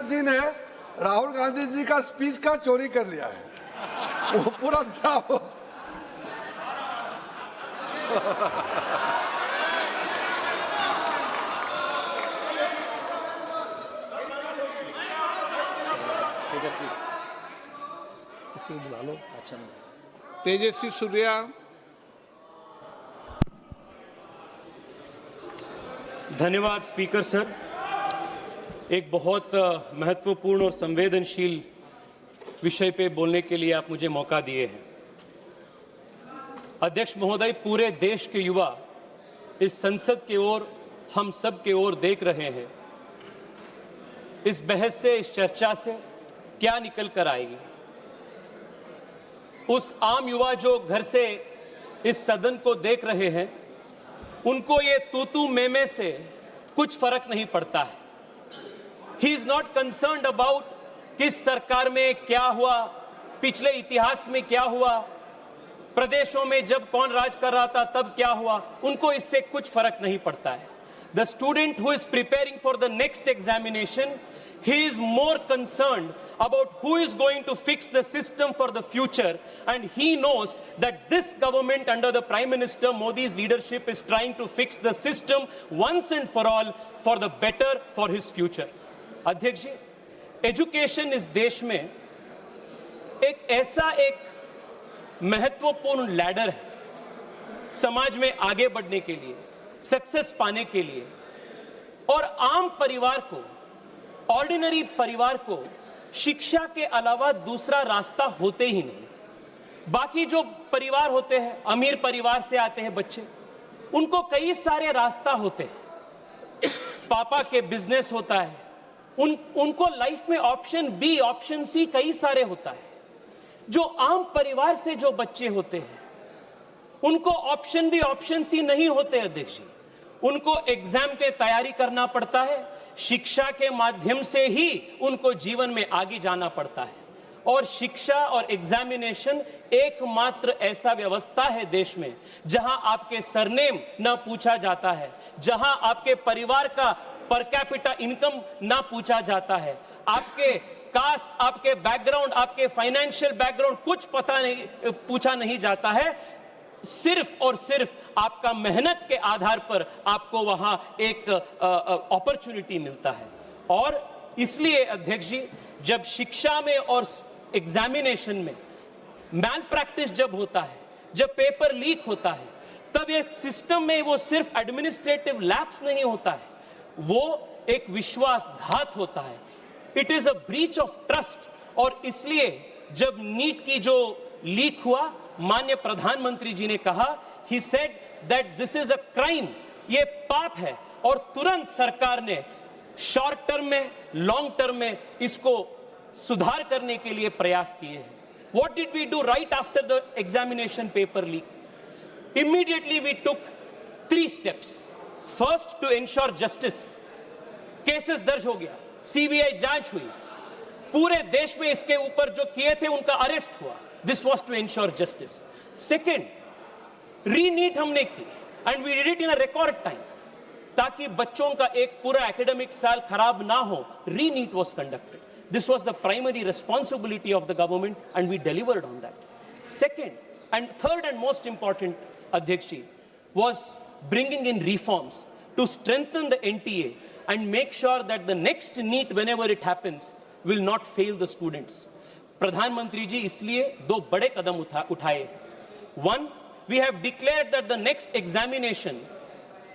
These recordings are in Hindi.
जी ने राहुल गांधी जी का स्पीच का चोरी कर लिया है, वो पूरा ड्राफ्ट। बुला लो। अच्छा, तेजस्वी सूर्या। धन्यवाद स्पीकर सर, एक बहुत महत्वपूर्ण और संवेदनशील विषय पे बोलने के लिए आप मुझे मौका दिए हैं। अध्यक्ष महोदय, पूरे देश के युवा इस संसद के ओर, हम सब के ओर देख रहे हैं। इस बहस से, इस चर्चा से क्या निकल कर आएगी। उस आम युवा जो घर से इस सदन को देख रहे हैं, उनको ये तू मैं से कुछ फर्क नहीं पड़ता है। He is not concerned about किस सरकार में क्या हुआ, पिछले इतिहास में क्या हुआ, प्रदेशों में जब कौन राज कर रहा था तब क्या हुआ, उनको इससे कुछ फर्क नहीं पड़ता है। The student who is preparing for the next examination, he is more concerned about who is going to fix the system for the future, and he knows that this government under the Prime Minister Modi's leadership is trying to fix the system once and for all for the better for his future. अध्यक्ष जी, एजुकेशन इस देश में एक ऐसा एक महत्वपूर्ण लैडर है समाज में आगे बढ़ने के लिए, सक्सेस पाने के लिए, और आम परिवार को, ऑर्डिनरी परिवार को शिक्षा के अलावा दूसरा रास्ता होते ही नहीं। बाकी जो परिवार होते हैं, अमीर परिवार से आते हैं बच्चे, उनको कई सारे रास्ता होते हैं। पापा के बिजनेस होता है, उनको लाइफ में ऑप्शन बी, ऑप्शन सी कई सारे होता है। जो आम परिवार से जो बच्चे होते हैं, उनको ऑप्शन बी, ऑप्शन सी नहीं होते अध्यक्ष जी। उनको एग्जाम के तैयारी करना पड़ता है, शिक्षा के माध्यम से ही उनको जीवन में आगे जाना पड़ता है। और शिक्षा और एग्जामिनेशन एकमात्र ऐसा व्यवस्था है देश में जहां आपके सरनेम ना पूछा जाता है, जहां आपके परिवार का पर कैपिटा इनकम ना पूछा जाता है, आपके कास्ट, आपके बैकग्राउंड, आपके फाइनेंशियल बैकग्राउंड कुछ पता नहीं, पूछा नहीं जाता है। सिर्फ और सिर्फ आपका मेहनत के आधार पर आपको वहां एक अपॉर्चुनिटी मिलता है। और इसलिए अध्यक्ष जी, जब शिक्षा में और एग्जामिनेशन में मैल प्रैक्टिस जब होता है, जब पेपर लीक होता है, तब एक सिस्टम में वो सिर्फ एडमिनिस्ट्रेटिव लैप्स नहीं होता है, वो एक विश्वासघात होता है। It is a breach of trust. और इसलिए जब नीट की जो लीक हुआ, माननीय प्रधानमंत्री जी ने कहा, he said that this is a crime, ये पाप है, और तुरंत सरकार ने शॉर्ट टर्म में, लॉन्ग टर्म में इसको सुधार करने के लिए प्रयास किए हैं। What did we do right after the examination paper leak? Immediately we took 3 steps. First, to ensure justice. Cases दर्ज हो गया, सीबीआई जांच हुई, पूरे देश में इसके ऊपर जो किए थे उनका अरेस्ट हुआ। This was to ensure justice. Second, re-NEET हमने की, and we did it in a record time, ताकि बच्चों का एक पूरा एकेडमिक साल खराब ना हो। Re-NEET was conducted. This was the primary responsibility of the government, and we delivered on that. Second, and third and most important, Adhyakshi, was bringing in reforms to strengthen the NTA and make sure that the next NEET, whenever it happens, will not fail the students. प्रधानमंत्री जी इसलिए 2 बड़े कदम उठाए। 1, we have declared that the next examination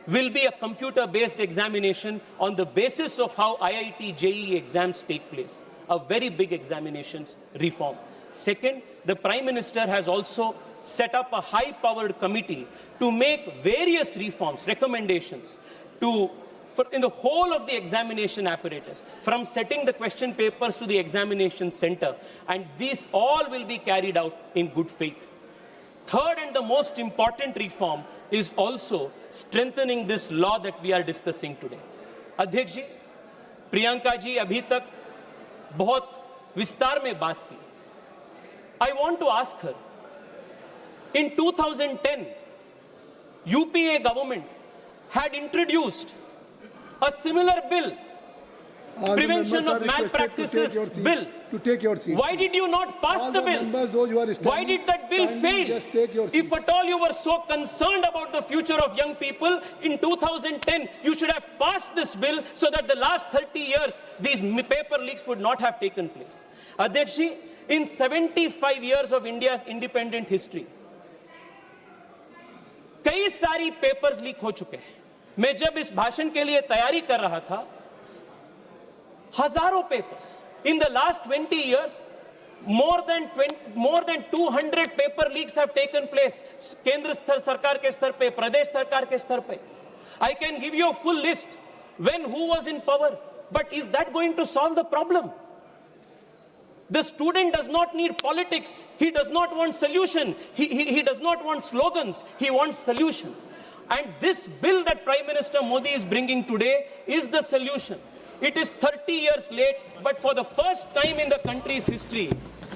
will be a computer-based examination on the basis of how IIT JEE exams take place. A very big examinations reform. Second, the Prime Minister has also set up a high-powered committee to make various reforms, recommendations in the whole of the examination apparatus, from setting the question papers to the examination center, and these all will be carried out in good faith. Third and the most important reform is also strengthening this law that we are discussing today. अध्यक्ष जी, प्रियंका जी अभी तक बहुत विस्तार में बात की। I want to ask her, in 2010, UPA government had introduced a similar bill, All the Prevention members of are requested Malpractices to take your seat. bill. To take your seat. Why did you not pass All the the bill? members, those who are standing, Why did that bill kindly fail? just take your If seats. at all you were so concerned about the future of young people, in 2010, you should have passed this bill so that the last 30 years, these paper leaks would not have taken place. Adhyaksh ji, in 75 years of India's independent history, कई सारी पेपर्स लीक हो चुके हैं. मैं जब इस भाषण के लिए तैयारी कर रहा था, हजारों papers. In the last 20 years, more than 200 paper leaks have taken place. केंद्र सरकार के स्तर पे, प्रदेश सरकार के स्तर पे. I can give you a full list when who was in power. But is that going to solve the problem? The student does not need politics. He does not want solution. He does not want slogans. He wants solution. And this bill that Prime Minister Modi is bringing today is the solution. It is 30 years late, but for the first time in the country's history,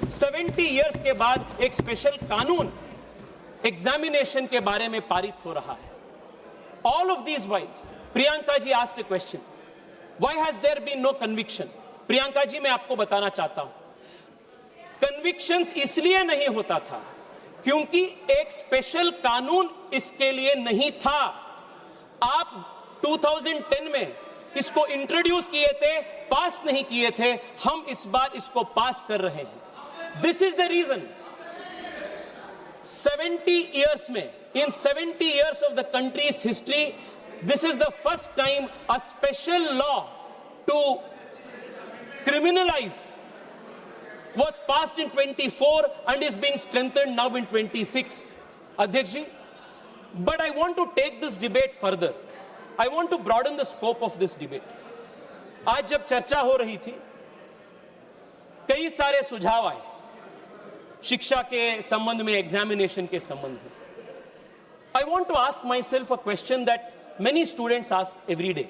70 years के बाद एक स्पेशल कानून एग्जामिनेशन के बारे में पारित हो रहा है. All of these whiles, Priyanka ji asked a question. Why has there been no conviction? Priyanka ji, मैं आपको बताना चाहता हूं. Convictions इसलिए नहीं होता था क्योंकि एक स्पेशल कानून इसके लिए नहीं था. आप 2010 में इसको इंट्रोड्यूस किए थे, पास नहीं किए थे. हम इस बार इसको पास कर रहे हैं. This is the reason. 70 years में, in 70 years of the country's history, this is the first time a special law to criminalize was passed in 24 and is being strengthened now in 26. Adhyaksh ji, but I want to take this debate further. I want to broaden the scope of this debate. आज जब चर्चा हो रही थी, कई सारे सुझाव आए शिक्षा के संबंध में, एग्जामिनेशन के संबंध में. I want to ask myself a question that many students ask every day.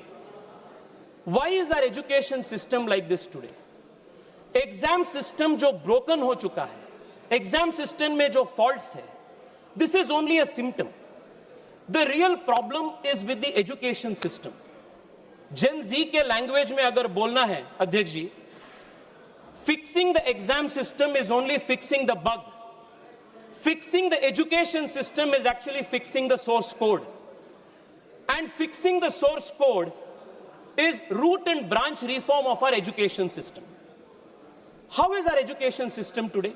Why is our education system like this today? Exam system जो ब्रोकन हो चुका है, एग्जाम सिस्टम में जो फॉल्ट्स है, this is only a symptom. The real problem is with the education system. Gen Z के लैंग्वेज में अगर बोलना है अध्यक्ष जी, fixing the exam system is only fixing the bug. Fixing the education system is actually fixing the source code. And fixing the source code is root and branch reform of our education system. How is our education system today?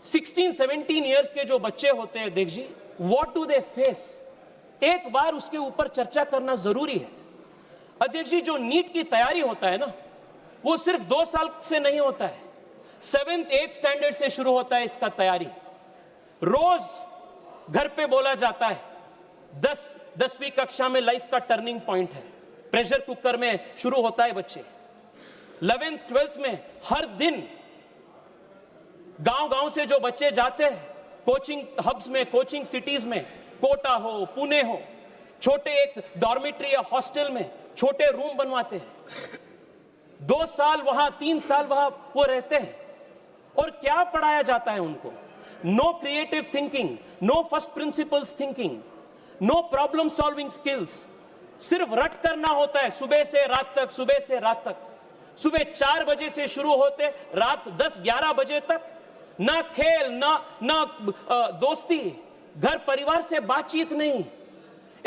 16-17 years के जो बच्चे होते हैं अध्यक्ष जी, what do they face? एक बार उसके ऊपर चर्चा करना जरूरी है. अध्यक्ष जी, जो नीट की तैयारी होता है ना, वो सिर्फ 2 साल से नहीं होता है. 7th 8th स्टैंडर्ड से शुरू होता है इसका तैयारी. रोज घर पे बोला जाता है 10वीं कक्षा में लाइफ का टर्निंग पॉइंट है. प्रेशर कुकर में शुरू होता है बच्चे. 11th 12th में हर दिन गांव से जो बच्चे जाते हैं कोचिंग हब्स में, कोचिंग सिटीज में, कोटा हो, पुणे हो, छोटे एक डॉर्मिटरी या हॉस्टल में छोटे रूम बनवाते हैं. 2 साल वहां, 3 साल वहां वो रहते हैं. और क्या पढ़ाया जाता है उनको? No creative thinking, no first principles thinking, no problem solving skills. सिर्फ रट करना होता है सुबह से रात तक, सुबह से रात तक. सुबह 4 बजे से शुरू होते रात 10-11 बजे तक. ना खेल, ना दोस्ती, घर परिवार से बातचीत नहीं.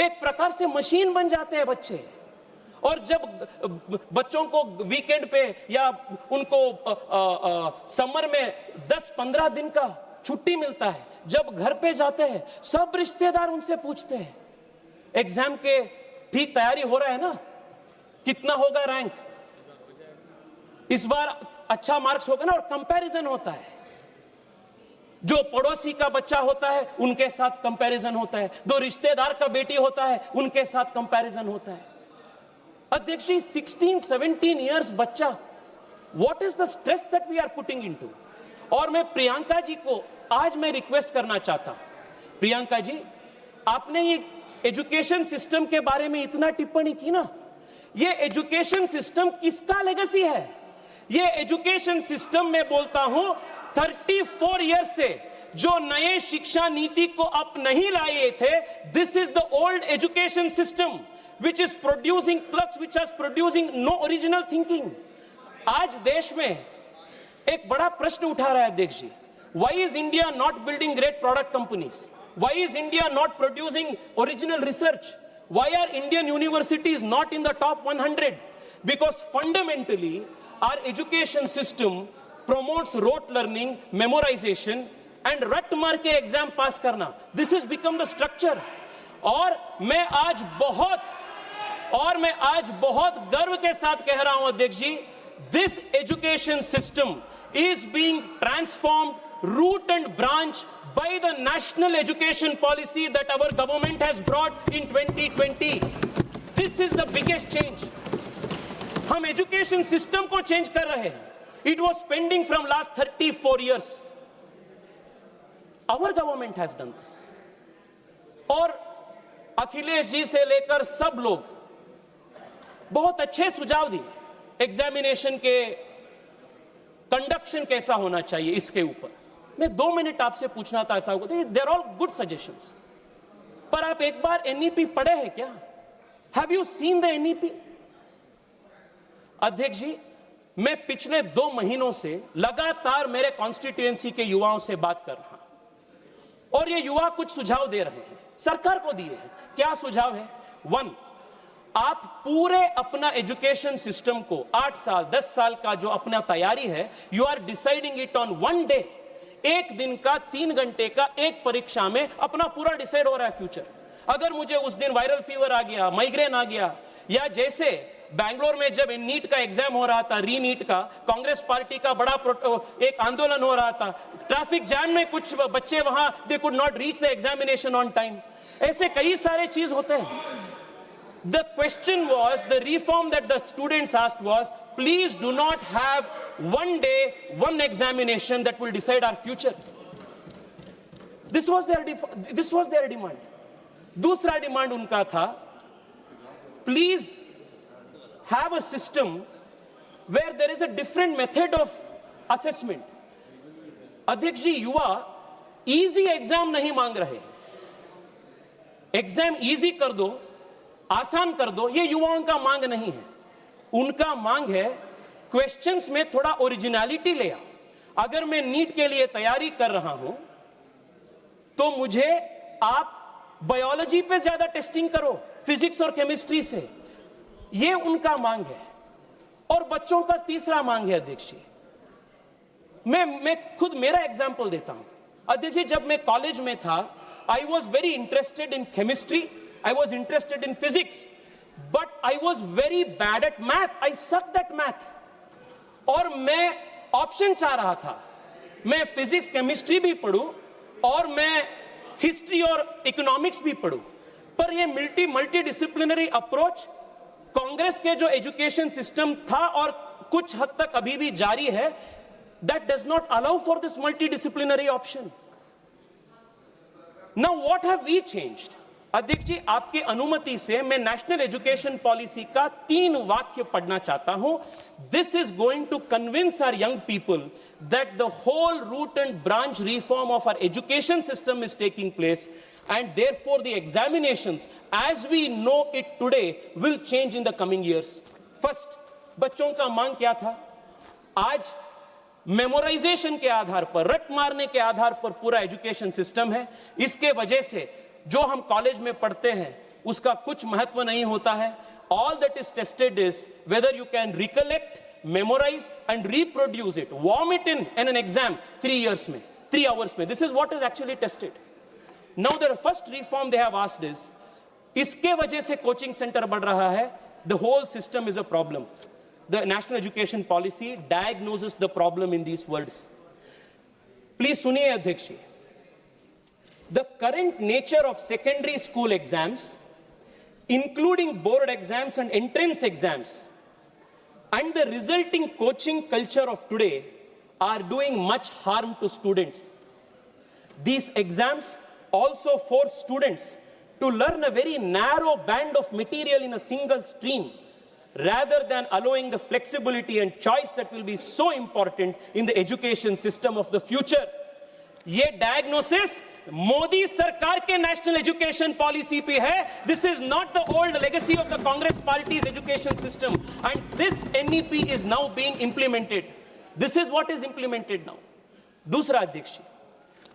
एक प्रकार से मशीन बन जाते हैं बच्चे. और जब बच्चों को वीकेंड पे या उनको समर में 10-15 दिन का छुट्टी मिलता है, जब घर पे जाते हैं सब रिश्तेदार उनसे पूछते हैं एग्जाम के ठीक तैयारी हो रहा है ना, कितना होगा रैंक, इस बार अच्छा मार्क्स होगा ना. और कंपैरिजन होता है. जो पड़ोसी का बच्चा होता है उनके साथ कंपैरिजन होता है, जो रिश्तेदार का बेटी होता है उनके साथ कंपैरिजन होता है. अध्यक्ष जी, 16-17 इयर्स बच्चा, what is the stress that we are putting into. और मैं प्रियंका जी को आज मैं रिक्वेस्ट करना चाहता हूं. प्रियंका जी, आपने ये एजुकेशन सिस्टम के बारे में इतना टिप्पणी की ना, ये एजुकेशन सिस्टम किसका लेगेसी है? ये एजुकेशन सिस्टम में बोलता हूं 34 इयर्स से जो नए शिक्षा नीति को आप नहीं लाए थे, this is the old education system. which is producing clerks which are producing no original thinking. आज देश में एक बड़ा प्रश्न उठा रहा है अध्यक्ष जी, why is India not building great product companies? Why is India not producing original research? Why are Indian universities not in the top 100? Because fundamentally, our education system promotes rote learning, memorization, and रट मार के एग्जाम पास करना. This has become the structure. और मैं आज बहुत गर्व के साथ कह रहा हूं अध्यक्ष जी, this education system is being transformed root and branch by the national education policy that our government has brought in 2020. This is the biggest change. हम education system को change कर रहे हैं. It was pending from last 34 years. Our government has done this. और अखिलेश जी से लेकर सब लोग बहुत अच्छे सुझाव दिए. एग्जामिनेशन के कंडक्शन कैसा होना चाहिए इसके ऊपर. मैं 2 मिनट आपसे पूछना चाहता हूं. देयर ऑल गुड सजेशंस, पर आप एक बार एनईपी पढ़े हैं क्या? Have you seen the NEP? अध्यक्ष जी, मैं पिछले 2 महीनों से लगातार मेरे कॉन्स्टिट्यूएंसी के युवाओं से बात कर रहा हूं और ये युवा कुछ सुझाव दे रहे हैं, सरकार को दिए हैं. क्या सुझाव है? 1, आप पूरे अपना एजुकेशन सिस्टम को 8 साल 10 साल का जो अपना तैयारी है, you are deciding it on 1 day. एक दिन का 3 घंटे का एक परीक्षा में अपना पूरा डिसाइड हो रहा है फ्यूचर. अगर मुझे उस दिन वायरल फीवर आ गया, माइग्रेन आ गया, या जैसे बैंगलोर में जब नीट का एग्जाम हो रहा था, री नीट का, कांग्रेस पार्टी का बड़ा एक आंदोलन हो रहा था, ट्रैफिक जैम में कुछ बच्चे वहां they could not reach the examination on time. ऐसे कई सारे चीज होते हैं. The question was, the reform that the students asked was, please do not have 1 day, 1 examination that will decide our future. This was their demand. दूसरा डिमांड उनका था, please have a system where there is a different method of assessment. अध्यक्ष जी, युवा इजी एग्जाम नहीं मांग रहे. एग्जाम इजी कर दो, आसान कर दो, ये युवाओं का मांग नहीं है. उनका मांग है क्वेश्चंस में थोड़ा ओरिजिनलिटी ले आओ. अगर मैं नीट के लिए तैयारी कर रहा हूं तो मुझे आप बायोलॉजी पे ज्यादा टेस्टिंग करो, फिजिक्स और केमिस्ट्री से. ये उनका मांग है. और बच्चों का तीसरा मांग है अध्यक्ष जी, मैं खुद मेरा एग्जांपल देता हूं. अध्यक्ष जी, जब मैं कॉलेज में था, I was very interested in chemistry, I was interested in physics, but I was very bad at math. I sucked at math. और मैं ऑप्शन चाह रहा था, मैं फिजिक्स केमिस्ट्री भी पढ़ूं और मैं हिस्ट्री और इकोनॉमिक्स भी पढ़ूं. पर ये मल्टी डिसिप्लिनरी अप्रोच कांग्रेस के जो एजुकेशन सिस्टम था और कुछ हद तक अभी भी जारी है, that does not allow for this multidisciplinary option. Now what have we changed? अध्यक्ष जी, आपकी अनुमति से मैं नेशनल एजुकेशन पॉलिसी का 3 वाक्य पढ़ना चाहता हूं. This is going to convince our young people that the whole root and branch reform of our education system is taking place, and therefore the examinations as we know it today will change in the coming years. First, बच्चों का मांग क्या था? आज मेमोराइजेशन के आधार पर, रट मारने के आधार पर पूरा एजुकेशन सिस्टम है. इसके वजह से जो हम कॉलेज में पढ़ते हैं उसका कुछ महत्व नहीं होता है. All that is tested is whether you can recollect, memorise and reproduce it, vomit in an exam 3 hours में. This is what is actually tested. Now the first reform they have asked is, इसके वजह से कोचिंग सेंटर बढ़ रहा है. The whole system is a problem. The national education policy diagnoses the problem in these words. Please सुनिए अध्यक्ष ji, the current nature of secondary school exams, including board exams and entrance exams, and the resulting coaching culture of today are doing much harm to students. These exams also force students to learn a very narrow band of material in a single stream, rather than allowing the flexibility and choice that will be so important in the education system of the future. ये डायग्नोसिस मोदी सरकार के नेशनल एजुकेशन पॉलिसी पे है. This is not the old legacy of the Congress party's education system and this NEP is now being implemented. This is what is implemented now. दूसरा अध्यक्ष जी,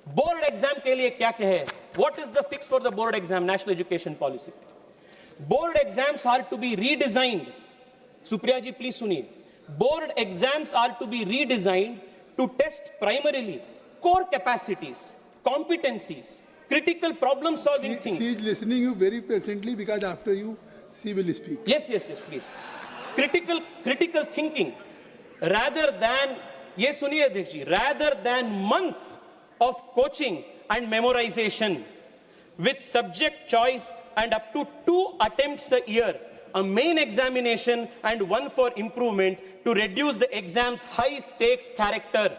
बोर्ड एग्जाम के लिए क्या कहे? What is the fix for the board exam national education policy? Board exams are to be redesigned. Supriya ji please सुनिए. Board exams are to be redesigned to test primarily core capacities, competencies, critical problem solving things. She is listening you very patiently because after you, she will speak. Yes, please. Critical thinking rather than, ये सुनिए अध्यक्ष जी, rather than months of coaching and memorization with subject choice and up to 2 attempts a year, a main examination and one for improvement to reduce the exam's high stakes character.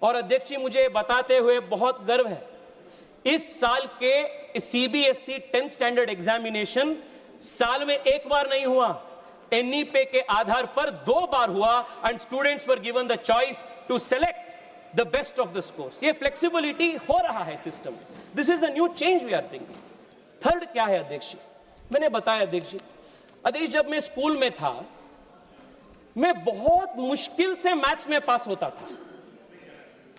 और अध्यक्ष जी मुझे बताते हुए बहुत गर्व है, इस साल के सीबीएसई 10th स्टैंडर्ड एग्जामिनेशन साल में एक बार नहीं हुआ, एनईपी के आधार पर 2 बार हुआ and students were given the choice to select the best of the scores. ये फ्लेक्सिबिलिटी हो रहा है सिस्टम में. This is a new change we are bringing. Third क्या है अध्यक्ष जी? मैंने बताया अध्यक्ष जी, जब मैं स्कूल में था मैं बहुत मुश्किल से मैथ्स में पास होता था,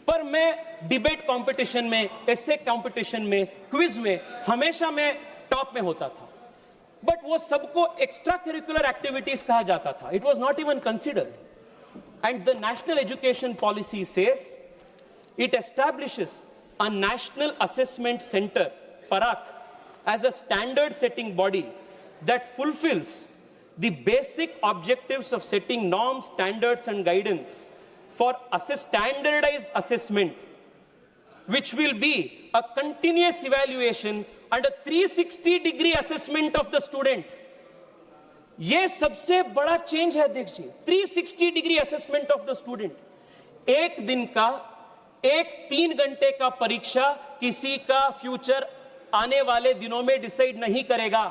पर मैं डिबेट कंपटीशन में, एसे कंपटीशन में, क्विज में हमेशा मैं टॉप में होता था. बट वो सबको एक्स्ट्रा करिकुलर एक्टिविटीज कहा जाता था. It was not even considered. And the national education policy says it establishes a national assessment centre PARAKH as a standard setting body that fulfils the basic objectives of setting norms, standards and guidance for standardized assessment, which will be a continuous evaluation and a 360-degree assessment of the student. ये सबसे बड़ा चेंज है अध्यक्ष जी. 360-degree assessment of the student. एक दिन का, 3 घंटे का परीक्षा किसी का फ्यूचर आने वाले दिनों में डिसाइड नहीं करेगा.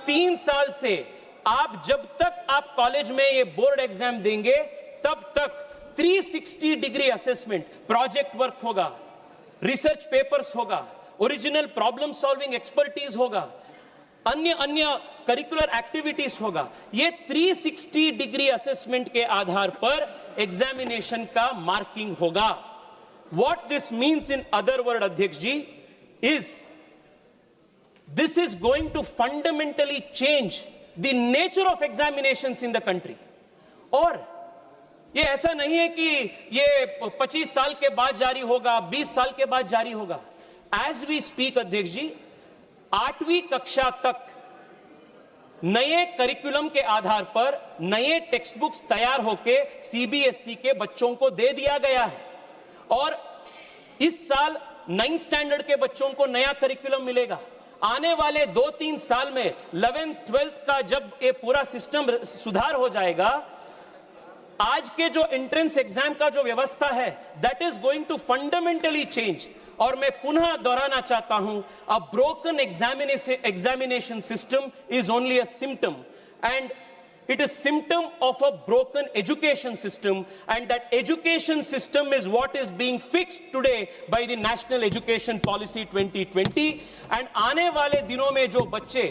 3 साल से आप जब तक आप कॉलेज में ये बोर्ड एग्जाम देंगे तब तक 360-degree असेसमेंट, प्रोजेक्ट वर्क होगा, रिसर्च पेपर्स होगा, ओरिजिनल प्रॉब्लम सॉल्विंग एक्सपर्टीज होगा, अन्य करिकुलर एक्टिविटीज होगा. ये 360-degree असेसमेंट के आधार पर एग्जामिनेशन का मार्किंग होगा. What this means in other word अध्यक्ष ji is this is going to fundamentally change the nature of examinations in the country. और ये ऐसा नहीं है कि ये 25 साल के बाद जारी होगा, 20 साल के बाद जारी होगा. एज वी स्पीक अध्यक्ष जी 8वीं कक्षा तक नए करिकुलम के आधार पर नए टेक्स्ट बुक्स तैयार होके सीबीएसई के बच्चों को दे दिया गया है. और इस साल 9th स्टैंडर्ड के बच्चों को नया करिकुलम मिलेगा. आने वाले 2-3 साल में 11th 12th का जब ये पूरा सिस्टम सुधार हो जाएगा, आज के जो एंट्रेंस एग्जाम का जो व्यवस्था है that is going to fundamentally change. और मैं पुनः दोहराना चाहता हूं, a broken examination system is only a symptom and it is symptom of a broken education system, and that education system is what is being fixed today by the National Education Policy 2020. and आने वाले दिनों में जो बच्चे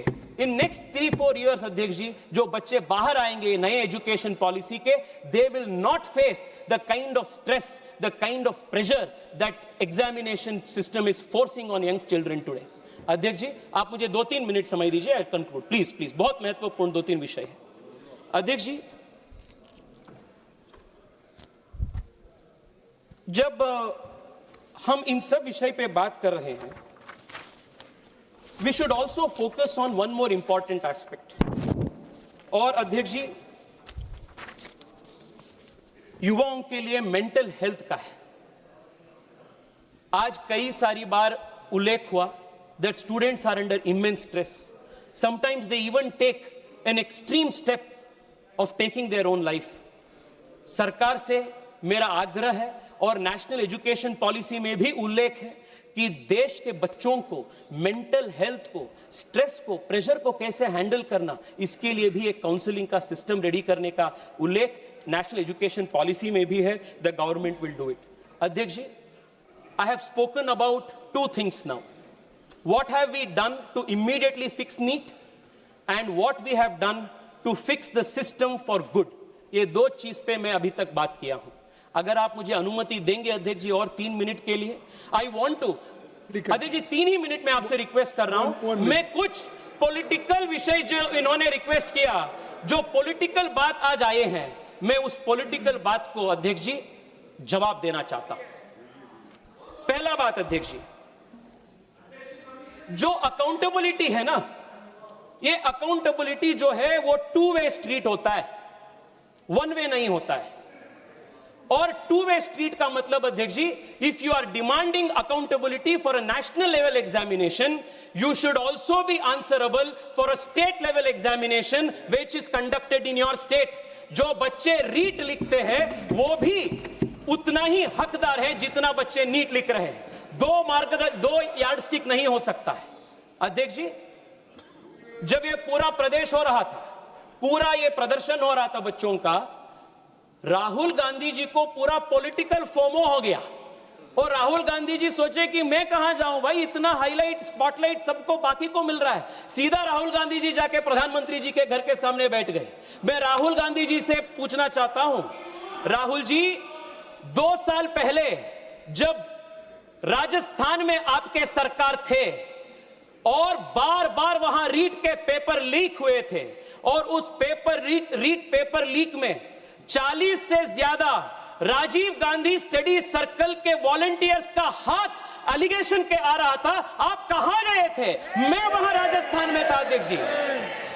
in next 3-4 years अध्यक्ष जी जो बच्चे बाहर आएंगे नए एजुकेशन पॉलिसी के, they will not face the kind of stress, the kind of pressure that examination system is forcing on young children today. अध्यक्ष जी आप मुझे 2-3 मिनट समय दीजिए, आई कंक्लूड प्लीज. बहुत महत्वपूर्ण 2-3 विषय है अध्यक्ष जी. जब हम इन सब विषय पे बात कर रहे हैं, we should also focus on one more important aspect. और अध्यक्ष जी युवाओं के लिए मेंटल हेल्थ का है. आज कई सारी बार उल्लेख हुआ that students are under immense stress. Sometimes they even take an extreme step of taking their own life. सरकार से मेरा आग्रह है और नेशनल एजुकेशन पॉलिसी में भी उल्लेख है कि देश के बच्चों को मेंटल हेल्थ को, स्ट्रेस को, प्रेशर को कैसे हैंडल करना, इसके लिए भी एक काउंसलिंग का सिस्टम रेडी करने का उल्लेख नेशनल एजुकेशन पॉलिसी में भी है. The government will do it. अध्यक्ष जी I have spoken about two things now. What have we done to immediately fix NEET and what we have done to fix the system for good. ये दो चीज पे मैं अभी तक बात किया हूं. अगर आप मुझे अनुमति देंगे अध्यक्ष जी और 3 मिनट के लिए, आई वॉन्ट टू, अध्यक्ष जी 3 ही मिनट में आपसे रिक्वेस्ट कर रहा हूं. मैं कुछ पॉलिटिकल विषय जो इन्होंने रिक्वेस्ट किया, जो पॉलिटिकल बात आज आए हैं, मैं उस पॉलिटिकल बात को अध्यक्ष जी जवाब देना चाहता हूं. पहला बात अध्यक्ष जी, जो अकाउंटेबिलिटी है ना, ये अकाउंटेबिलिटी जो है वो 2 वे स्ट्रीट होता है, 1 वे नहीं होता है. और 2 वे स्ट्रीट का मतलब अध्यक्ष ji, if you are demanding accountability for a national level examination, you should also be answerable for a state level examination which is conducted in your state. जो बच्चे रीट लिखते हैं वो भी उतना ही हकदार है जितना बच्चे नीट लिख रहे हैं. 2 यार्डस्टिक नहीं हो सकता है. अध्यक्ष जी, जब ये पूरा प्रदेश हो रहा था, पूरा ये प्रदर्शन हो रहा था बच्चों का, राहुल गांधी जी को पूरा पॉलिटिकल फोमो हो गया. और राहुल गांधी जी सोचे कि मैं कहां जाऊं भाई, इतना हाईलाइट स्पॉटलाइट सबको बाकी को मिल रहा है. सीधा राहुल गांधी जी जाके प्रधानमंत्री जी के घर के सामने बैठ गए. मैं राहुल गांधी जी से पूछना चाहता हूं, राहुल जी 2 साल पहले जब राजस्थान में आपके सरकार थे और बार बार वहां रीट के पेपर लीक हुए थे, और उस रीट पेपर लीक में 40 से ज्यादा राजीव गांधी स्टडी सर्कल के वॉलंटियर्स का हाथ एलिगेशन के आ रहा था, आप कहां गए थे? मैं वहां राजस्थान में था अध्यक्ष जी.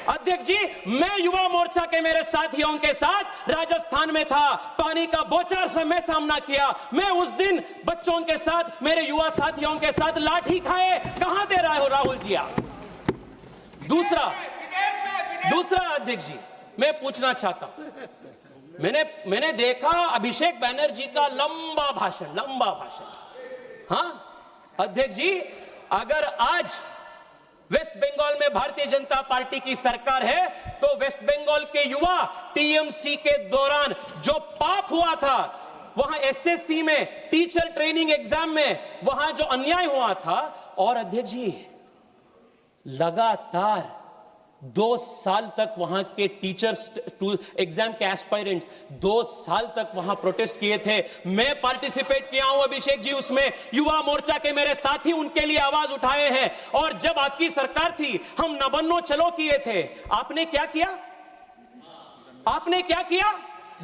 अध्यक्ष जी, मैं युवा मोर्चा के मेरे साथियों के साथ राजस्थान में था. पानी का बौछार से मैं सामना किया. मैं उस दिन बच्चों के साथ, मेरे युवा साथियों के साथ लाठी खाए. कहां दे रहे हो राहुल जी आप? दूसरा अध्यक्ष जी, मैं पूछना चाहता हूं, मैंने देखा अभिषेक बैनर्जी का लंबा भाषण. हाँ अध्यक्ष जी, अगर आज वेस्ट बंगाल में भारतीय जनता पार्टी की सरकार है, तो वेस्ट बंगाल के युवा टीएमसी के दौरान जो पाप हुआ था, वहां एसएससी में, टीचर ट्रेनिंग एग्जाम में, वहां जो अन्याय हुआ था, और अध्यक्ष जी लगातार 2 साल तक वहां के टीचर्स एग्जाम के एस्पायरेंट्स 2 साल तक वहां प्रोटेस्ट किए थे. मैं पार्टिसिपेट किया हूं अभिषेक जी उसमें. युवा मोर्चा के मेरे साथी उनके लिए आवाज उठाए हैं. और जब आपकी सरकार थी, हम नबन्नो चलो किए थे. आपने क्या किया?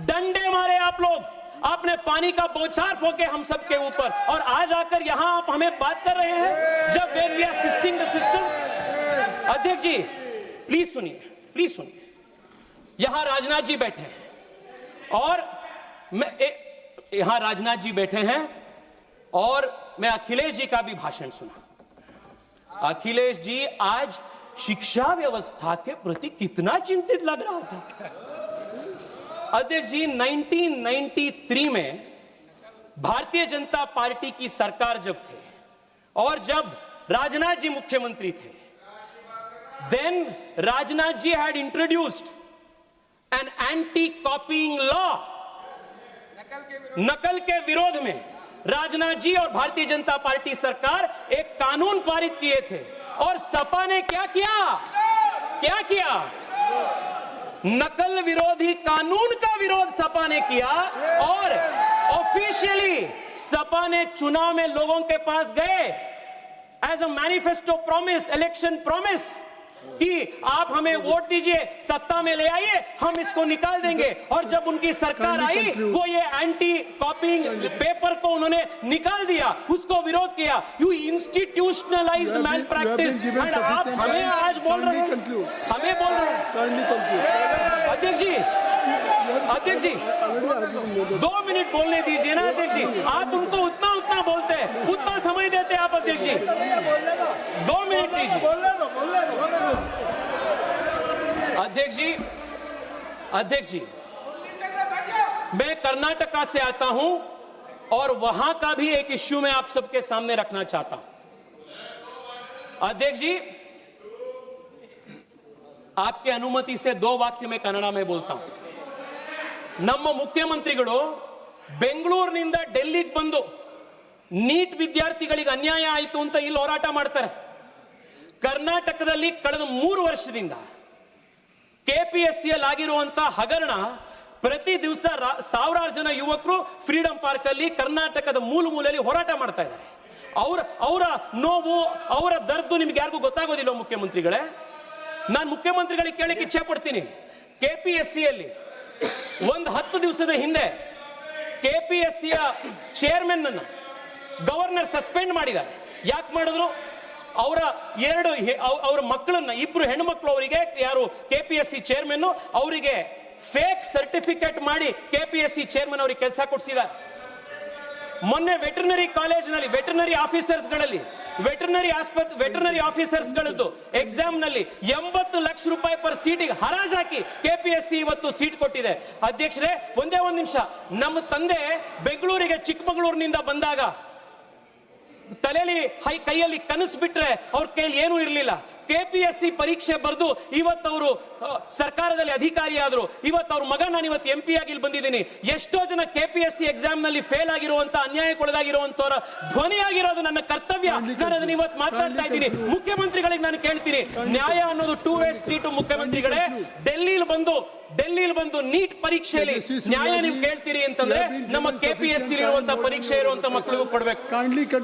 डंडे मारे आप लोग. आपने पानी का बौछार फोके हम सबके ऊपर, और आज आकर यहां आप हमें बात कर रहे हैं जब we are assisting the system. अध्यक्ष जी प्लीज सुनिए. यहां राजनाथ जी बैठे हैं, और यहां राजनाथ जी बैठे हैं, और मैं अखिलेश जी का भी भाषण सुना. अखिलेश जी आज शिक्षा व्यवस्था के प्रति कितना चिंतित लग रहा था. अध्यक्ष जी, 1993 में भारतीय जनता पार्टी की सरकार जब थे, और जब राजनाथ जी मुख्यमंत्री थे, then Rajnath ji had introduced an anti-copying law. नकल के विरोध में राजनाथ जी और भारतीय जनता पार्टी सरकार एक कानून पारित किए थे, और सपा ने क्या किया? नकल विरोधी कानून का विरोध सपा ने किया, और ऑफिशियली सपा ने चुनाव में लोगों के पास गए as a manifesto promise, election promise, कि आप हमें वोट दीजिए, सत्ता में ले आइए, हम इसको निकाल देंगे. और जब उनकी सरकार आई, वो ये एंटी कॉपिंग पेपर को उन्होंने निकाल दिया, उसको विरोध किया. You institutionalised malpractice, and आप हमें आज बोल रहे हैं. अध्यक्ष जी 2 मिनट बोलने दीजिए ना अध्यक्ष जी. आप उनको उतना बोलते हैं, उतना समय देते हैं आप अध्यक्ष जी. 2 मिनट दीजिए अध्यक्ष जी. मैं कर्नाटका से आता हूं, और वहां का भी एक इश्यू मैं आप सबके सामने रखना चाहता हूं. अध्यक्ष जी, आपके अनुमति से 2 वाक्य में कन्नड़ में बोलता हूं. ನಮ್ಮ ಮುಖ್ಯಮಂತ್ರಿಗಳು ಬೆಂಗಳೂರಿನಿಂದ ಡೆಲ್ಲಿಗೆ ಬಂದು ನೀಟ್ ವಿದ್ಯಾರ್ಥಿಗಳಿಗೆ ಅನ್ಯಾಯ ಆಯಿತು ಅಂತ ಇಲ್ಲಿ ಹೋರಾಟ ಮಾಡ್ತಾರೆ. ಕರ್ನಾಟಕದಲ್ಲಿ ಕಳೆದ 3 ವರ್ಷದಿಂದ ಕೆಪಿಎಸ್ಸಿಯಲ್ಲಿ ಆಗಿರುವಂತಹ ಹಗರಣ, ಪ್ರತಿ ದಿವಸ ಸಾವಿರಾರು ಜನ ಯುವಕರು ಫ್ರೀಡಂ ಪಾರ್ಕ್ ಅಲ್ಲಿ ಕರ್ನಾಟಕದ ಮೂಲೆಯಲ್ಲಿ ಹೋರಾಟ ಮಾಡ್ತಾ ಇದ್ದಾರೆ. ಅವರ ನೋವು, ಅವರ ದರ್ದು ನಿಮ್ಗೆ ಯಾರಿಗೂ ಗೊತ್ತಾಗೋದಿಲ್ಲ ಮುಖ್ಯಮಂತ್ರಿಗಳೇ. ನಾನು ಮುಖ್ಯಮಂತ್ರಿಗಳಿಗೆ ಕೇಳಕ್ಕೆ ಇಚ್ಛೆ ಪಡ್ತೀನಿ, ಕೆಪಿಎಸ್ಸಿಯಲ್ಲಿ ಒಂದು 10 ದಿವಸದ ಹಿಂದೆ ಕೆಪಿಎಸ್ಸಿಯ ಚೇರ್ಮನ್ ಅನ್ನು ಗವರ್ನರ್ ಸಸ್ಪೆಂಡ್ ಮಾಡಿದ್ದಾರೆ. ಯಾಕೆ ಮಾಡಿದ್ರು? ಅವರ ಮಕ್ಕಳನ್ನ, 2 ಹೆಣ್ಣುಮಕ್ಕಳು, ಅವರಿಗೆ ಯಾರು ಕೆಪಿಎಸ್ಸಿ ಚೇರ್ಮನ್ ಅವರಿಗೆ ಫೇಕ್ ಸರ್ಟಿಫಿಕೇಟ್ ಮಾಡಿ ಕೆಪಿಎಸ್ಸಿ ಚೇರ್ಮನ್ ಅವರಿಗೆ ಕೆಲಸ ಕೊಡಿಸಿದ್ದಾರೆ. ಮೊನ್ನೆ ವೆಟರ್ನರಿ ಕಾಲೇಜಿನಲ್ಲಿ ವೆಟರ್ನರಿ ಆಫೀಸರ್ಸ್ಗಳದ್ದು ಎಕ್ಸಾಮ್ ನಲ್ಲಿ 80 ಲಕ್ಷ ರೂಪಾಯಿ ಪರ್ ಸೀಟಿಗೆ ಹರಾಜಾಕಿ ಕೆಪಿಎಸ್ಸಿ ಇವತ್ತು ಸೀಟ್ ಕೊಟ್ಟಿದೆ. ಅಧ್ಯಕ್ಷರೇ, ಒಂದೇ ಒಂದು ನಿಮಿಷ. ನಮ್ಮ ತಂದೆ ಬೆಂಗಳೂರಿಗೆ ಚಿಕ್ಕಮಗಳೂರಿನಿಂದ ಬಂದಾಗ ತಲೆಯಲ್ಲಿ ಕೈಯಲ್ಲಿ ಕನಸು ಬಿಟ್ರೆ ಅವ್ರ ಕೈಯಲ್ಲಿ ಏನೂ ಇರಲಿಲ್ಲ. ಕೆಪಿಎಸ್ಸಿ ಪರೀಕ್ಷೆ ಬರೆದು ಇವತ್ತು ಅವರು ಸರ್ಕಾರದಲ್ಲಿ ಅಧಿಕಾರಿ ಆದ್ರು. ಇವತ್ತು ಅವ್ರ ಮಗ, ನಾನು ಇವತ್ತು MP ಆಗಿ ಇಲ್ಲಿ ಬಂದಿದ್ದೀನಿ. ಎಷ್ಟೋ ಜನ ಕೆಪಿಎಸ್ಸಿ ಎಕ್ಸಾಮ್ ನಲ್ಲಿ ಫೇಲ್ ಆಗಿರುವಂತ, ಅನ್ಯಾಯಕ್ಕೊಳಗಾಗಿರುವಂತವರ ಧ್ವನಿಯಾಗಿರೋದು ನನ್ನ ಕರ್ತವ್ಯ. ನಾನು ಅದನ್ನ ಇವತ್ತು ಮಾತಾಡ್ತಾ ಇದ್ದೀನಿ. ಮುಖ್ಯಮಂತ್ರಿಗಳಿಗೆ ನಾನು ಕೇಳ್ತೀನಿ, ನ್ಯಾಯ ಅನ್ನೋದು 2 ವೇ ಸ್ಟ್ರೀಟ್. ಮುಖ್ಯಮಂತ್ರಿಗಳೇ, ಡೆಲ್ಲಿಲಿ ಬಂದು ನೀಟ್ ಪರೀಕ್ಷೆಯಲ್ಲಿ ನ್ಯಾಯ ನೀವು ಕೇಳ್ತೀರಿ ಅಂತಂದ್ರೆ ನಮ್ಮ ಕೆಪಿಎಸ್ಸಿ ಇರುವಂತಹ ಪರೀಕ್ಷೆ ಇರುವಂತ ಮಕ್ಕಳಿಗೂ ಕೊಡ್ಬೇಕು.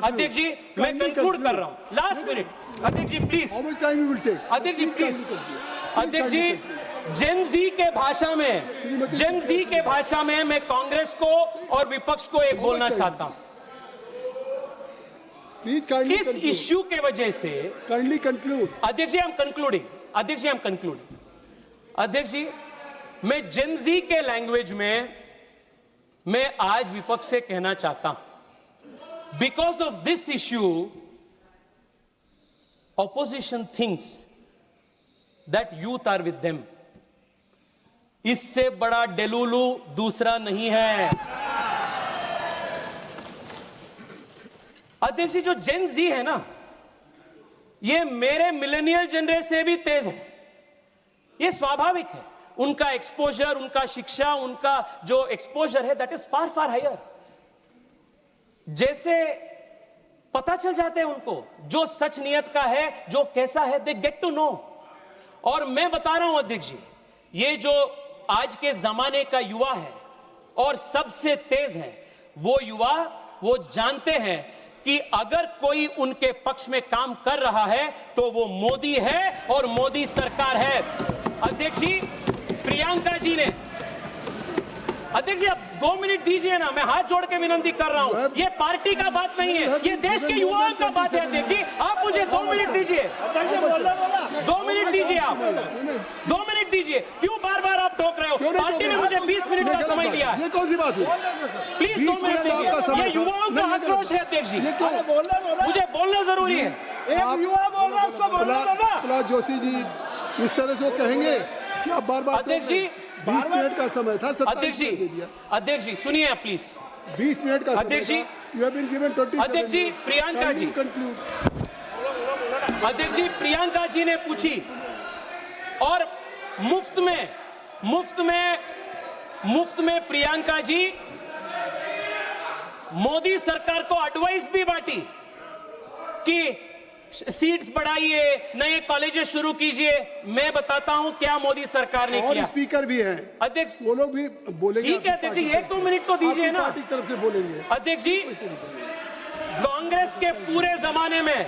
अध्यक्ष जी, मैं कंक्लूड कर रहा हूं. लास्ट मिनट अध्यक्ष जी please. How much time you will take? अध्यक्ष जी प्लीज. अध्यक्ष जी, जेन जी के भाषा में मैं कांग्रेस को और विपक्ष को एक बोलना चाहता हूं. Please kindly इस conclude. इश्यू के वजह से Kindly conclude. अध्यक्ष जी, आई एम कंक्लूडिंग. अध्यक्ष जी, मैं जेन जी के लैंग्वेज में मैं आज विपक्ष से कहना चाहता हूं, because of this issue opposition thinks that youth are with them. इससे बड़ा डेलुलू दूसरा नहीं है. अध्यक्ष जी, जो जेन जी है ना, ये मेरे मिलेनियल जनरेशन से भी तेज है. ये स्वाभाविक है. उनका एक्सपोजर, उनका शिक्षा, उनका जो एक्सपोजर है, दैट इज फार हायर. जैसे पता चल जाते हैं उनको जो सच नियत का है, जो कैसा है, दे गेट टू नो. और मैं बता रहा हूं अध्यक्ष जी, ये जो आज के जमाने का युवा है और सबसे तेज है, वो युवा वो जानते हैं कि अगर कोई उनके पक्ष में काम कर रहा है तो वो मोदी है और मोदी सरकार है. अध्यक्ष जी, प्रियंका जी ने, अध्यक्ष जी आप 2 मिनट दीजिए ना, मैं हाथ जोड़ के विनती कर रहा हूं. ये पार्टी का बात नहीं है, ये देश के युवाओं का बात है. अध्यक्ष जी, आप मुझे 2 मिनट दीजिए. 2 मिनट दीजिए, आप 2 मिनट दीजिए. क्यों बार आप टोक रहे हो? पार्टी ने मुझे 20 मिनट का समय दिया है. ये कौन सी बात हुई? प्लीज 2 मिनट दीजिए. ये युवाओं का आक्रोश है अध्यक्ष जी, मुझे बोलना जरूरी है. एक युवा बोल रहा है, उसको बोलना दो ना. प्रहलाद जोशी जी इस तरह से वो कहेंगे कि आप बार अध्यक्ष जी, 20 मिनट का समय था, 27 अध्यक्ष मिनट दे दिया. जी सुनिए प्लीज. 20 मिनट का अध्यक्ष जी, यू हैव बीन गिवन 27 अध्यक्ष जी, प्रियंका जी. कंक्लूड. अध्यक्ष जी, प्रियंका जी ने पूछी और मुफ्त में प्रियंका जी मोदी सरकार को एडवाइस भी बांटी कि सीट्स बढ़ाइए, नए कॉलेजेस शुरू कीजिए. मैं बताता हूं क्या मोदी सरकार ने किया. स्पीकर भी है अध्यक्ष, वो लोग भी बोलेंगे. ठीक है अध्यक्ष जी, 1-2 मिनट तो दीजिए ना. पार्टी की तरफ से बोलेंगे. अध्यक्ष जी, कांग्रेस के पूरे जमाने में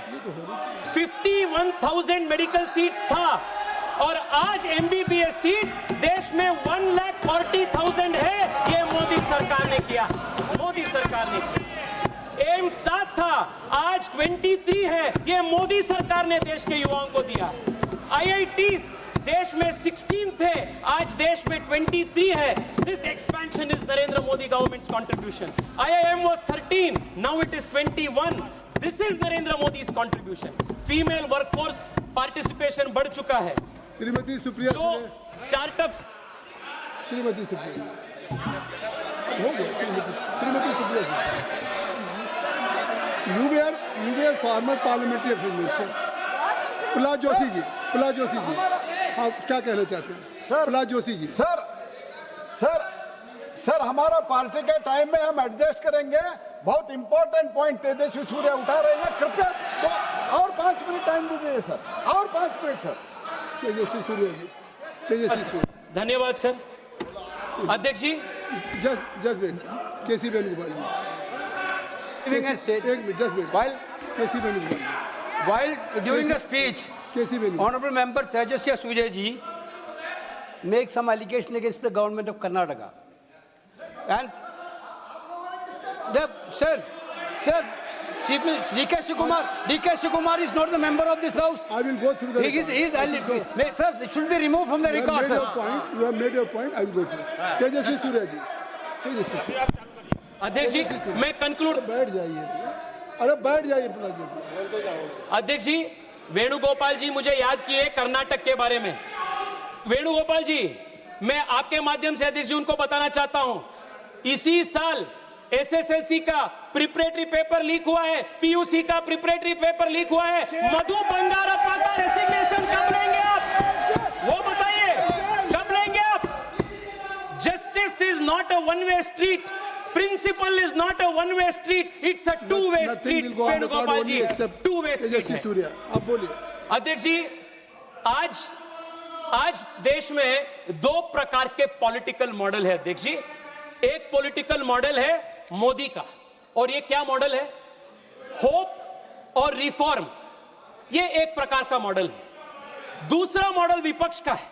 51,000 मेडिकल सीट्स था और आज MBBS सीट्स देश में 1,40,000 है. ये मोदी सरकार ने किया. एम्स 7 था, आज 23 है. ये मोदी सरकार ने देश के युवाओं को दिया. IITs देश में 16 थे, आज देश में 23 है. This expansion is Narendra Modi government's contribution. IIM was 13, now it is 21. This is Narendra Modi's contribution. Female workforce participation बढ़ चुका है. श्रीमती सुप्रिया जो स्टार्टअप्स, श्रीमती सुप्रिया हो गया. Shrimati Supriya You were former parliamentary affairs minister. Prahlad Joshi ji, आप क्या कहना चाहते हैं? प्रहलाद जोशी जी. सर सर हमारा पार्टी के टाइम में हम एडजस्ट करेंगे। बहुत इंपॉर्टेंट पॉइंट तेजस्वी सूर्या उठा रहे हैं, कृपया तो और 5 मिनट टाइम दीजिए सर, और 5 मिनट सर। तेजस्वी सूर्या जी, तेजस्वी सूर्या। धन्यवाद सर। अध्यक्ष ji, just wait, KC Venugopal ji, Giving a state, एक minute, just wait, while KC Venugopal ji, while during the speech, KC Venugopal. Honorable Member Tejaswi Surya ji make some allegation against the government of Karnataka, and sir, DK Shikumar is not the member of this house. I will go through the He is, record. sir, it should be removed from the You have record, made your sir. point. You have made your point. I will go through. तेजस्वी सूर्या जी, तेजस्वी सूर्या, अध्यक्ष जी, मैं कंक्लूड। बैठ जाइए, अरे बैठ जाइए प्रहलाद जोशी। अध्यक्ष जी, वेणुगोपाल जी मुझे याद किए कर्नाटक के बारे में। वेणुगोपाल जी, मैं आपके माध्यम से अध्यक्ष जी उनको बताना चाहता हूं, इसी साल एसएसएलसी का प्रिपरेटरी पेपर लीक हुआ है, पीयूसी का प्रिपरेटरी पेपर लीक हुआ है। मधु बंगारप्पा का रेसिग्नेशन कब लेंगे आप, वो बताइए, कब लेंगे आप? Justice is not a one way street, principle is not a one way street, it's a two way street. Venugopal ji, two way Tejasvi street. Surya, आप बोलिए। अध्यक्ष जी, आज देश में 2 प्रकार के पॉलिटिकल मॉडल है अध्यक्ष जी। एक पॉलिटिकल मॉडल है मोदी का, और ये क्या मॉडल है? होप और रिफॉर्म, ये एक प्रकार का मॉडल है। दूसरा मॉडल विपक्ष का है,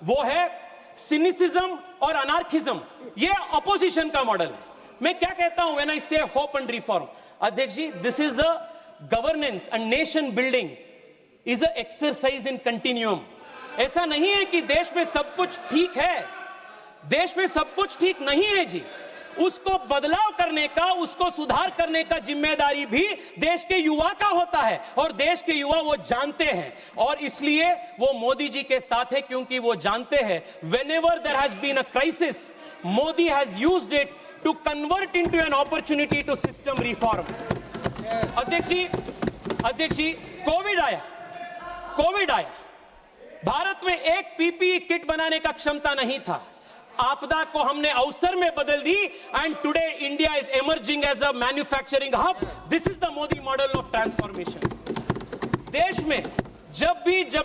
वो है सिनिसिज्म और अनार्किज्म, ये अपोजिशन का मॉडल है। मैं क्या कहता हूं व्हेन आई से होप एंड रिफॉर्म? अध्यक्ष ji, this is a governance and nation building is a exercise in continuum. ऐसा नहीं है कि देश में सब कुछ ठीक है, देश में सब कुछ ठीक नहीं है जी। उसको बदलाव करने का, उसको सुधार करने का जिम्मेदारी भी देश के युवा का होता है, और देश के युवा वो जानते हैं, और इसलिए वो मोदी जी के साथ है, क्योंकि वो जानते हैं whenever there has been a crisis, Modi has used it to convert into an opportunity to system reform. अध्यक्ष जी, कोविड आया, भारत में एक पीपीई किट बनाने का क्षमता नहीं था। आपदा को हमने अवसर में बदल दी, and today India is emerging as a manufacturing hub. This is the Modi model of transformation. देश में जब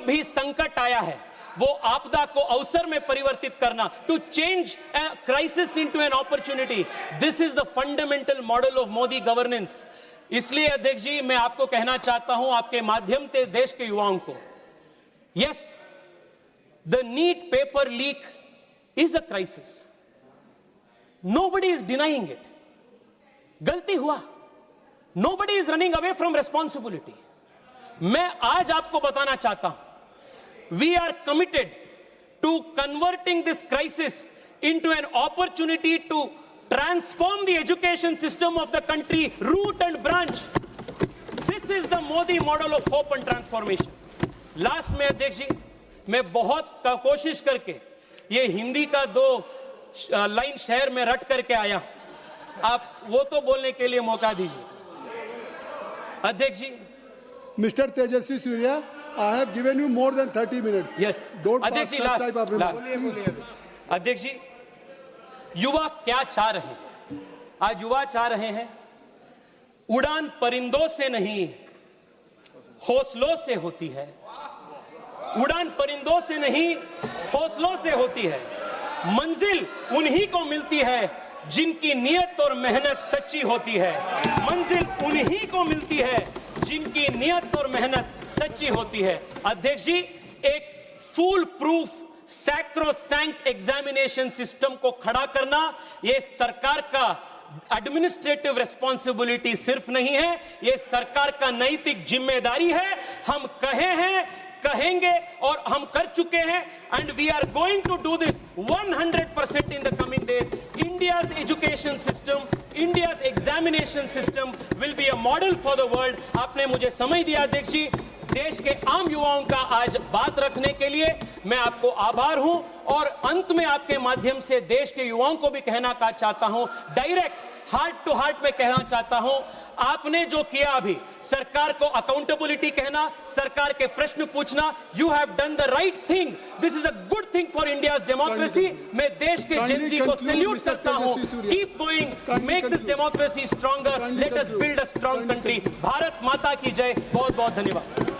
भी संकट आया है, वो आपदा को अवसर में परिवर्तित करना, to change crisis into an opportunity, this is the fundamental model of Modi governance. इसलिए अध्यक्ष जी, मैं आपको कहना चाहता हूं, आपके माध्यम से देश के युवाओं को, yes, the NEET paper leak is a crisis. Nobody is denying it. गलती हुआ. Nobody is running away from responsibility. मैं आज आपको बताना चाहता हूं, we are committed to converting this crisis into an opportunity to transform the education system of the country, root and branch. This is the Modi model of hope and transformation. Last में अध्यक्ष जी, मैं बहुत कोशिश करके ये हिंदी का 2 लाइन शहर में रट करके आया, आप वो तो बोलने के लिए मौका दीजिए। अध्यक्ष ji, mister Tejasvi Surya, I have given you more than 30 minutes. Yes अध्यक्ष जी, लास्ट। अध्यक्ष जी, युवा क्या चाह रहे हैं? आज युवा चाह रहे हैं, उड़ान परिंदों से नहीं हौसलों से होती है, उड़ान परिंदों से नहीं हौसलों से होती है। मंजिल उन्हीं को मिलती है जिनकी नियत और मेहनत सच्ची होती है। मंजिल उन्हीं को मिलती है जिनकी नियत और मेहनत सच्ची होती है। अध्यक्ष जी, एक full proof sacrosanct examination system को खड़ा करना, ये सरकार का एडमिनिस्ट्रेटिव रिस्पॉन्सिबिलिटी सिर्फ नहीं है, ये सरकार का नैतिक जिम्मेदारी है। हम कहेंगे और हम कर चुके हैं, and we are going to do this 100% in the coming days. India's education system, India's examination system will be a model for the world. आपने मुझे समय दिया अध्यक्ष जी, देश के आम युवाओं का आज बात रखने के लिए मैं आपको आभार हूं, और अंत में आपके माध्यम से देश के युवाओं को भी कहना चाहता हूं, डायरेक्ट हार्ट टू हार्ट में कहना चाहता हूं, आपने जो किया अभी, सरकार को अकाउंटेबिलिटी कहना, सरकार के प्रश्न पूछना, you have done the right thing. This is a good thing for India's democracy. मैं देश के जेनजी को सैल्यूट करता हूं। Keep going, make this democracy stronger, let us build a strong country. Bharat माता की जय। बहुत बहुत धन्यवाद।